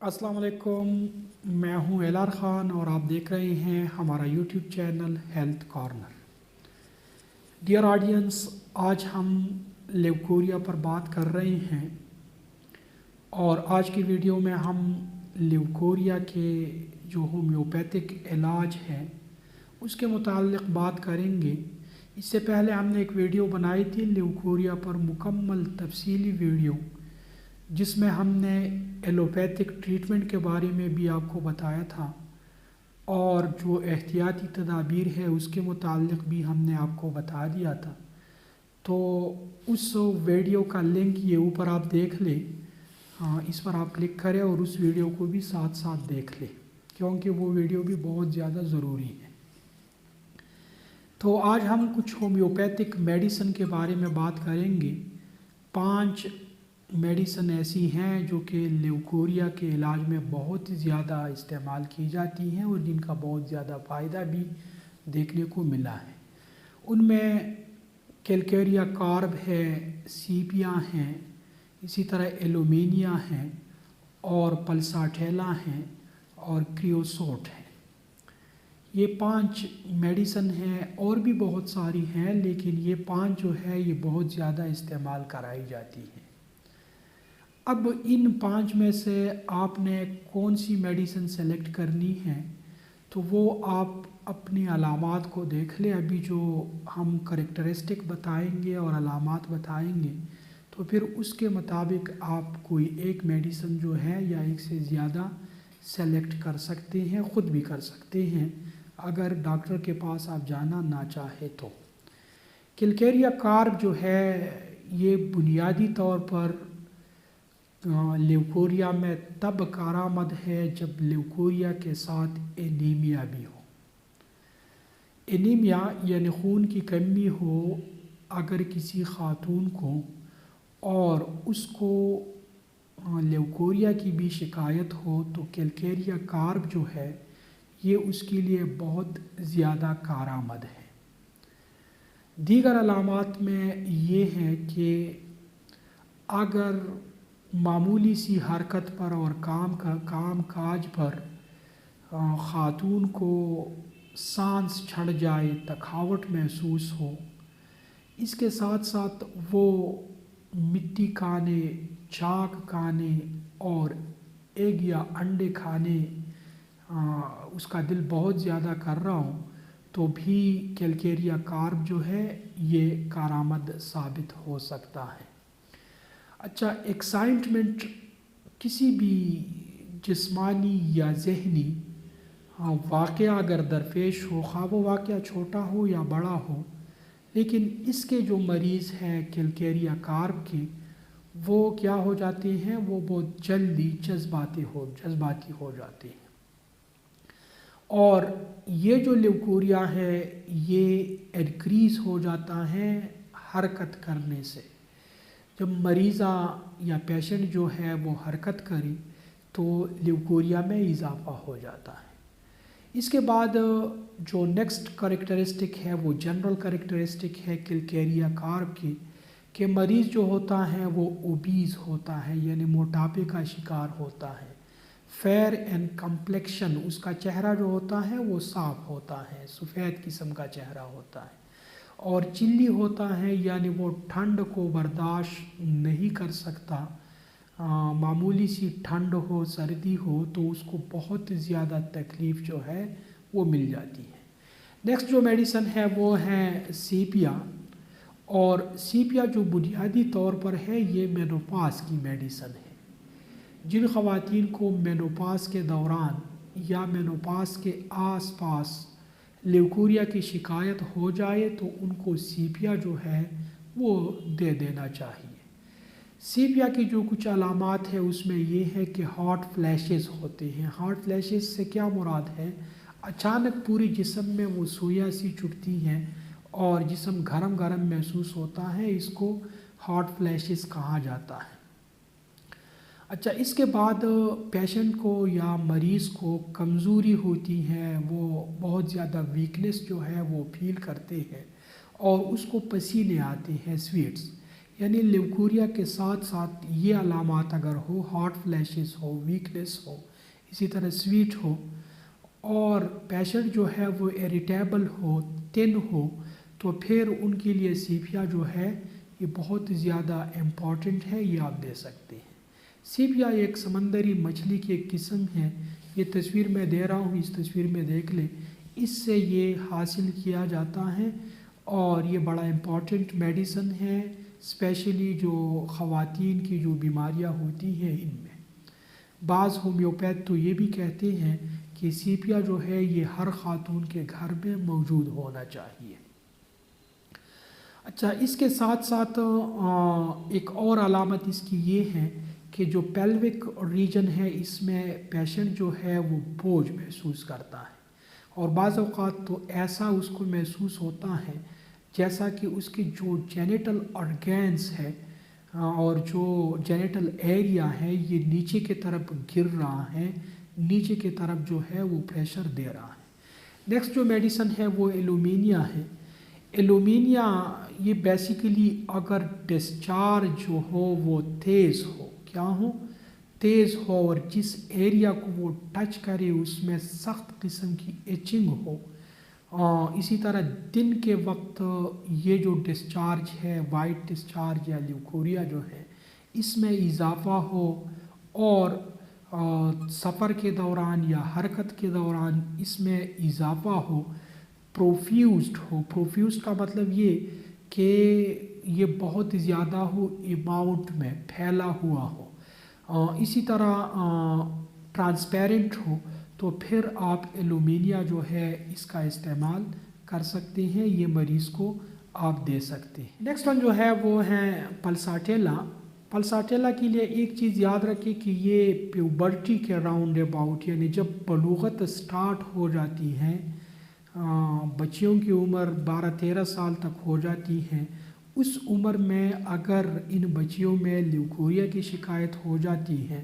अस्सलाम वालेकुम। मैं हूं एलार ख़ान और आप देख रहे हैं हमारा YouTube channel health corner. Dear audience, आज हम ल्यूकोरिया पर बात कर रहे हैं और आज की वीडियो में हम ल्यूकोरिया के जो होम्योपैथिक इलाज है उसके मुताल्लिक़ बात करेंगे। इससे पहले हमने एक वीडियो बनाई थी ल्यूकोरिया पर, मुकम्मल तफसीली वीडियो, जिसमें हमने एलोपैथिक ट्रीटमेंट के बारे में भी आपको बताया था और जो एहतियाती तदाबीर है उसके मुताल्लिक़ भी हमने आपको बता दिया था। तो उस वीडियो का लिंक ये ऊपर आप देख लें, इस पर आप क्लिक करें और उस वीडियो को भी साथ साथ देख लें, क्योंकि वो वीडियो भी बहुत ज़्यादा ज़रूरी है। तो आज हम कुछ होम्योपैथिक मेडिसिन के बारे में बात करेंगे। 5 मेडिसिन ऐसी हैं जो कि ल्यूकोरिया के इलाज में बहुत ही ज़्यादा इस्तेमाल की जाती हैं और जिनका बहुत ज़्यादा फ़ायदा भी देखने को मिला है। उनमें कैलकेरिया कार्ब है, सीपिया हैं, इसी तरह एलुमिनिया हैं और पल्साठेला हैं और क्रियोसोट हैं। ये 5 मेडिसिन हैं, और भी बहुत सारी हैं, लेकिन ये 5 जो है ये बहुत ज़्यादा इस्तेमाल कराई जाती हैं। अब इन 5 में से आपने कौन सी मेडिसिन सेलेक्ट करनी है तो वो आप अपनी अलामात को देख लें। अभी जो हम करेक्टरिस्टिक बताएंगे और अलामात बताएंगे तो फिर उसके मुताबिक आप कोई एक मेडिसिन जो है या एक से ज़्यादा सेलेक्ट कर सकते हैं, ख़ुद भी कर सकते हैं अगर डॉक्टर के पास आप जाना ना चाहे तो। कैलकेरिया कार्ब जो है ये बुनियादी तौर पर ल्यूकोरिया में तब कारआमद है जब ल्यूकोरिया के साथ एनीमिया भी हो। एनीमिया यानी खून की कमी हो अगर किसी खातून को और उसको ल्यूकोरिया की भी शिकायत हो तो कैलकेरिया कार्ब जो है ये उसके लिए बहुत ज़्यादा कारआमद है। दीगर अलामात में ये है कि अगर मामूली सी हरकत पर और काम काज पर ख़ातून को सांस छड़ जाए, थकावट महसूस हो, इसके साथ साथ वो मिट्टी खाने, चाक खाने और एग या अंडे खाने उसका दिल बहुत ज़्यादा कर रहा हो तो भी कैलकेरिया कार्ब जो है ये कारआमद साबित हो सकता है। अच्छा, एक्साइटमेंट किसी भी जिस्मानी या ज़हनी वाक़या अगर दरपेश हो, ख़्वाह वो वाक़या छोटा हो या बड़ा हो, लेकिन इसके जो मरीज़ हैं कैलकेरिया कार्ब के, वो क्या हो जाते हैं, वो बहुत जल्दी जज्बाती हो जाते हैं। और ये जो ल्यूकोरिया है ये इनक्रीज़ हो जाता है हरकत करने से। जब मरीज़ा या पेशेंट जो है वो हरकत करे तो ल्यूकोरिया में इजाफ़ा हो जाता है। इसके बाद जो नेक्स्ट करेक्टरिस्टिक है वो जनरल करेक्टरिस्टिक है कैलकेरिया कार्ब की, कि मरीज़ जो होता है वो ओबीज़ होता है यानी मोटापे का शिकार होता है। फेयर एंड कम्प्लेक्शन, उसका चेहरा जो होता है वो साफ़ होता है, सफ़ेद किस्म का चेहरा होता है और चिल्ली होता है यानी वो ठंड को बर्दाश्त नहीं कर सकता। मामूली सी ठंड हो, सर्दी हो तो उसको बहुत ज़्यादा तकलीफ़ जो है वो मिल जाती है। नेक्स्ट जो मेडिसिन है वो है सीपिया, और सीपिया जो बुनियादी तौर पर है ये मेनोपाज की मेडिसिन है। जिन ख़वातीन को मेनोपाज के दौरान या मेनोपाज के आसपास ल्यूकोरिया की शिकायत हो जाए तो उनको सीपिया जो है वो दे देना चाहिए। सीपिया की जो कुछ अलामात है उसमें ये है कि हॉट फ्लैशेस होते हैं। हॉट फ्लैशेस से क्या मुराद है, अचानक पूरे जिस्म में वो सुइयां सी चुभती हैं और जिस्म गरम गरम महसूस होता है, इसको हॉट फ्लैशेस कहा जाता है। अच्छा, इसके बाद पेशेंट को या मरीज़ को कमज़ोरी होती है, वो बहुत ज़्यादा वीकनेस जो है वो फील करते हैं और उसको पसीने आते हैं, स्वेट्स, یعنی لیوکوریا کے ساتھ ساتھ یہ علامات اگر ہو، ہاٹ فلیشز ہو، ویکنس ہو، اسی طرح سویٹ ہو، اور پیشنٹ جو ہے وہ اریٹیبل ہو، تن ہو، تو پھر ان کے لیے سیپیا جو ہے یہ بہت زیادہ امپورٹنٹ ہے، یہ آپ دے سکتے ہیں۔ سیپیا ایک سمندری مچھلی کی ایک قسم ہے، یہ تصویر میں دے رہا ہوں، اس تصویر میں دیکھ لیں، اس سے یہ حاصل کیا جاتا ہے اور یہ بڑا امپورٹنٹ میڈیسن ہے، اسپیشلی جو خواتین کی جو بیماریاں ہوتی ہیں ان میں۔ بعض ہومیوپیتھ تو یہ بھی کہتے ہیں کہ سیپیا جو ہے یہ ہر خاتون کے گھر میں موجود ہونا چاہیے۔ اچھا، اس کے ساتھ ساتھ ایک اور علامت اس کی یہ ہے کہ جو پیلوک ریجن ہے اس میں پیشنٹ جو ہے وہ بوجھ محسوس کرتا ہے، اور بعض اوقات تو ایسا اس کو محسوس ہوتا ہے جیسا کہ اس کی جو جینیٹل آرگینز ہے اور جو جینیٹل ایریا ہے یہ نیچے کی طرف گر رہا ہے، نیچے کی طرف جو ہے وہ پریشر دے رہا ہے۔ نیکسٹ جو میڈیسن ہے وہ ایلومینیا ہے۔ ایلومینیا یہ بیسیکلی اگر ڈسچارج جو ہو وہ تیز ہو، کیا ہو؟ تیز ہو، اور جس ایریا کو وہ ٹچ کرے اس میں سخت قسم کی ایچنگ ہو، اسی طرح دن کے وقت یہ جو ڈسچارج ہے، وائٹ ڈسچارج یا لیوکوریا جو ہے اس میں اضافہ ہو، اور سفر کے دوران یا حرکت کے دوران اس میں اضافہ ہو، پروفیوزڈ ہو۔ پروفیوزڈ کا مطلب یہ کہ یہ بہت زیادہ ہو، اماؤنٹ میں پھیلا ہوا ہو، اسی طرح ٹرانسپیرنٹ ہو، تو پھر آپ ایلومینیا جو ہے اس کا استعمال کر سکتے ہیں، یہ مریض کو آپ دے سکتے ہیں۔ نیکسٹ ون جو ہے وہ ہے پلساٹیلا۔ پلساٹیلا کے لیے ایک چیز یاد رکھیں کہ یہ پیوبرٹی کے راؤنڈ اباؤٹ، یعنی جب بلوغت سٹارٹ ہو جاتی ہے، بچیوں کی عمر 12-13 سال تک ہو جاتی ہے، اس عمر میں اگر ان بچیوں میں لیوکوریا کی شکایت ہو جاتی ہے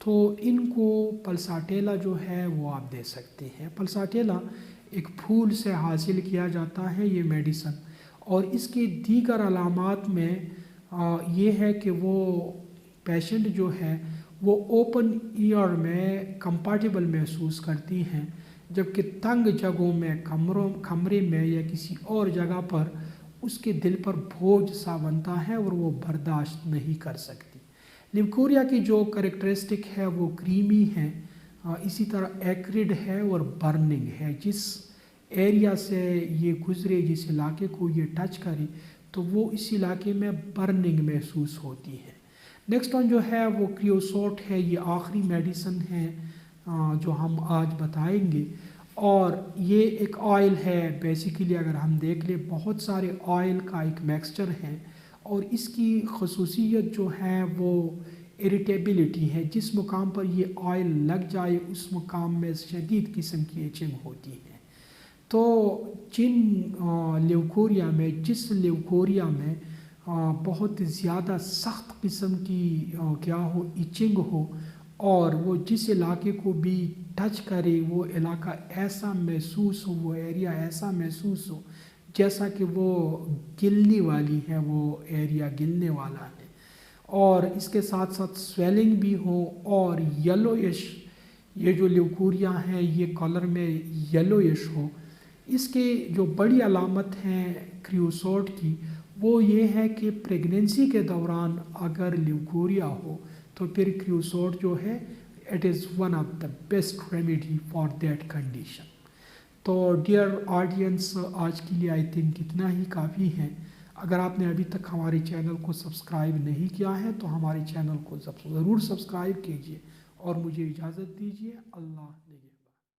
تو ان کو پلساٹیلا جو ہے وہ آپ دے سکتے ہیں۔ پلساٹیلا ایک پھول سے حاصل کیا جاتا ہے یہ میڈیسن، اور اس کی دیگر علامات میں یہ ہے کہ وہ پیشنٹ جو ہے وہ اوپن ایئر میں کمفرٹیبل محسوس کرتی ہیں، جبکہ تنگ جگہوں میں، کمرے میں یا کسی اور جگہ پر اس کے دل پر بوجھ سا بنتا ہے اور وہ برداشت نہیں کر سکتی۔ لیوکوریا کی جو کریکٹرسٹک ہے وہ کریمی ہے، اسی طرح ایکریڈ ہے اور برننگ ہے۔ جس ایریا سے یہ گزرے، جس علاقے کو یہ ٹچ کرے تو وہ اس علاقے میں برننگ محسوس ہوتی ہے۔ نیکسٹ ون جو ہے وہ کریوسوٹ ہے، یہ آخری میڈیسن ہے جو ہم آج بتائیں گے، اور یہ ایک آئل ہے۔ بیسیکلی اگر ہم دیکھ لیں بہت سارے آئل کا ایک میکسچر ہے، اور اس کی خصوصیت جو ہے وہ اریٹیبلٹی ہے، جس مقام پر یہ آئل لگ جائے اس مقام میں شدید قسم کی ایچنگ ہوتی ہے۔ تو جس لیوکوریا میں بہت زیادہ سخت قسم کی ایچنگ ہو، اور وہ جس علاقے کو بھی ٹچ کرے وہ علاقہ ایسا محسوس ہو، وہ ایریا ایسا محسوس ہو جیسا کہ وہ گلنے والی ہے، وہ ایریا گلنے والا ہے، اور اس کے ساتھ ساتھ سویلنگ بھی ہو، اور یلوئش، یہ جو لیوکوریا ہیں یہ کلر میں یلوئش ہو۔ اس کے جو بڑی علامت ہیں کریوسوٹ کی وہ یہ ہے کہ پریگننسی کے دوران اگر لیوکوریا ہو تو پھر کریوسوٹ جو ہے it is one of the best remedy for that condition. تو ڈیئر آڈینس، آج کے لیے آئی تھنک اتنا ہی کافی ہے۔ اگر آپ نے ابھی تک ہمارے چینل کو سبسکرائب نہیں کیا ہے تو ہمارے چینل کو ضرور سبسکرائب کیجیے، اور مجھے اجازت دیجیے۔ اللہ